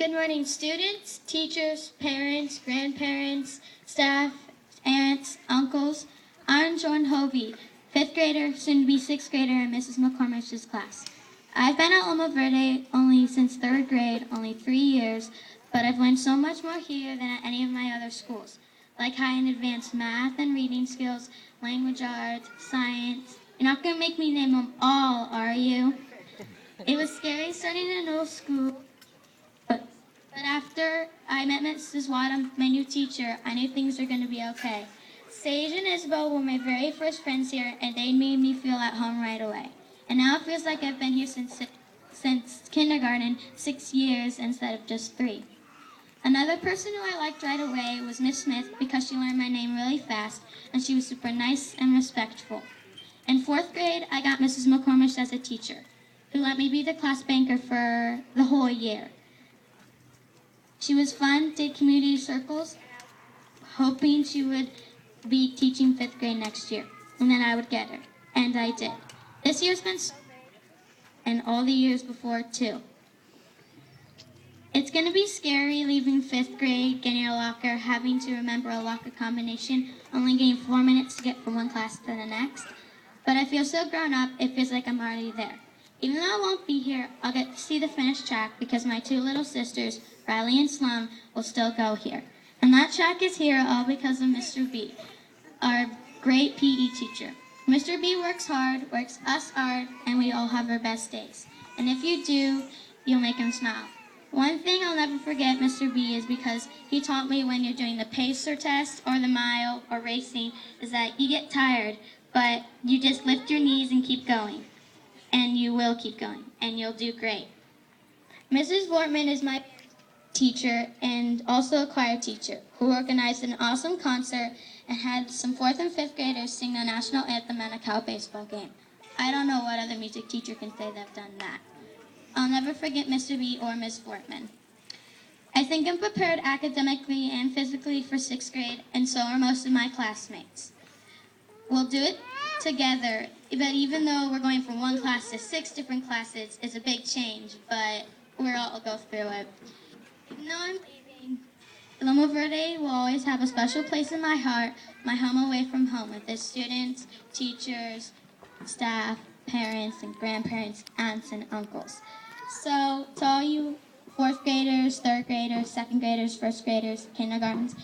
Good morning, students, teachers, parents, grandparents, staff, aunts, uncles. I'm Jordan Hovey, 5th grader, soon to be 6th grader in Mrs. McCormick's class. I've been at Loma Verde only since 3rd grade, only 3 years, but I've learned so much more here than at any of my other schools, like high and advanced math and reading skills, language arts, science. You're not going to make me name them all, are you? It was scary starting a new school, but after I met Mrs. Wadham, my new teacher, I knew things were going to be okay. Sage and Isabel were my very first friends here, and they made me feel at home right away. And now it feels like I've been here since kindergarten, 6 years instead of just 3. Another person who I liked right away was Miss Smith because she learned my name really fast, and she was super nice and respectful. In 4th grade, I got Mrs. McCormick as a teacher, who let me be the class banker for the whole year. She was fun, did community circles, hoping she would be teaching 5th grade next year, and then I would get her. And I did. This year's been so great, and all the years before, too. It's going to be scary leaving 5th grade, getting a locker, having to remember a locker combination, only getting 4 minutes to get from one class to the next. But I feel so grown up, it feels like I'm already there. Even though I won't be here, I'll get to see the finished track because my 2 little sisters, Riley and Sloan, will still go here. And that track is here all because of Mr. B, our great PE teacher. Mr. B works hard, works us hard, and we all have our best days. And if you do, you'll make him smile. One thing I'll never forget Mr. B is because he taught me when you're doing the pacer test or the mile or racing is that you get tired, but you just lift your knees and keep going. And you will keep going, and you'll do great. Mrs. Vortman is my teacher and also a choir teacher who organized an awesome concert and had some 4th and 5th graders sing the national anthem at a cow baseball game. I don't know what other music teacher can say they've done that. I'll never forget Mr. B or Ms. Vortman. I think I'm prepared academically and physically for 6th grade, and so are most of my classmates. We'll do it together, but even though we're going from one class to 6 different classes, it's a big change, but we'll all go through it. Even though I'm leaving, Loma Verde will always have a special place in my heart, my home away from home, with its students, teachers, staff, parents, and grandparents, aunts, and uncles. So, to all you 4th graders, 3rd graders, 2nd graders, 1st graders, kindergartens,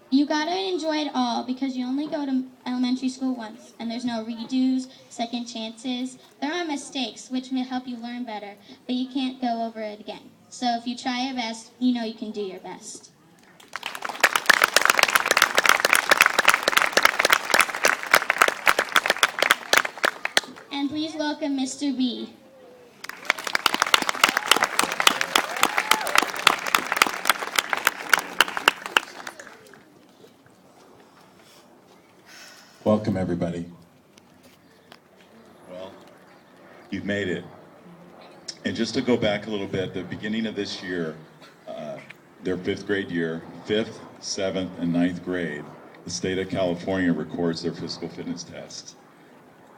you gotta enjoy it all because you only go to elementary school once, and there's no redos, second chances. There are mistakes, which may help you learn better, but you can't go over it again. So if you try your best, you know you can do your best. And please welcome Mr. B. Welcome, everybody. Well, you've made it. And just to go back a little bit, the beginning of this year, their 5th grade year, 5th, 7th, and 9th grade, the state of California records their physical fitness tests.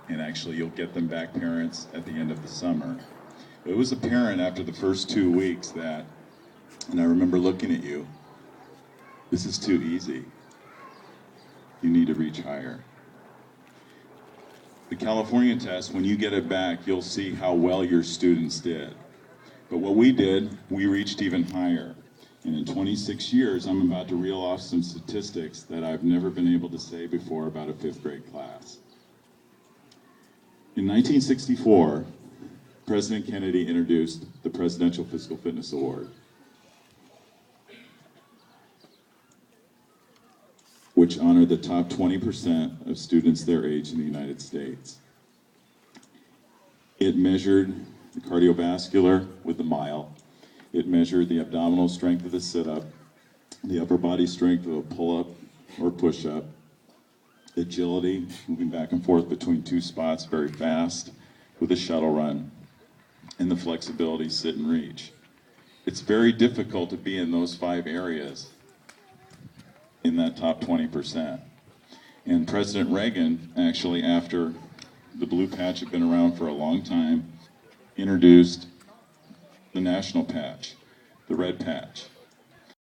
And actually, you'll get them back, parents, at the end of the summer. It was apparent after the first 2 weeks that, and I remember looking at you, this is too easy. You need to reach higher. The California test, when you get it back, you'll see how well your students did. But what we did, we reached even higher. And in 26 years, I'm about to reel off some statistics that I've never been able to say before about a 5th grade class. In 1964, President Kennedy introduced the Presidential Physical Fitness Award, which honored the top 20% of students their age in the United States. It measured the cardiovascular with the mile. It measured the abdominal strength of the sit-up, the upper body strength of a pull-up or push-up, agility, moving back and forth between 2 spots very fast with a shuttle run, and the flexibility, sit and reach. It's very difficult to be in those 5 areas in that top 20%. And President Reagan, actually, after the blue patch had been around for a long time, introduced the national patch. the red patch.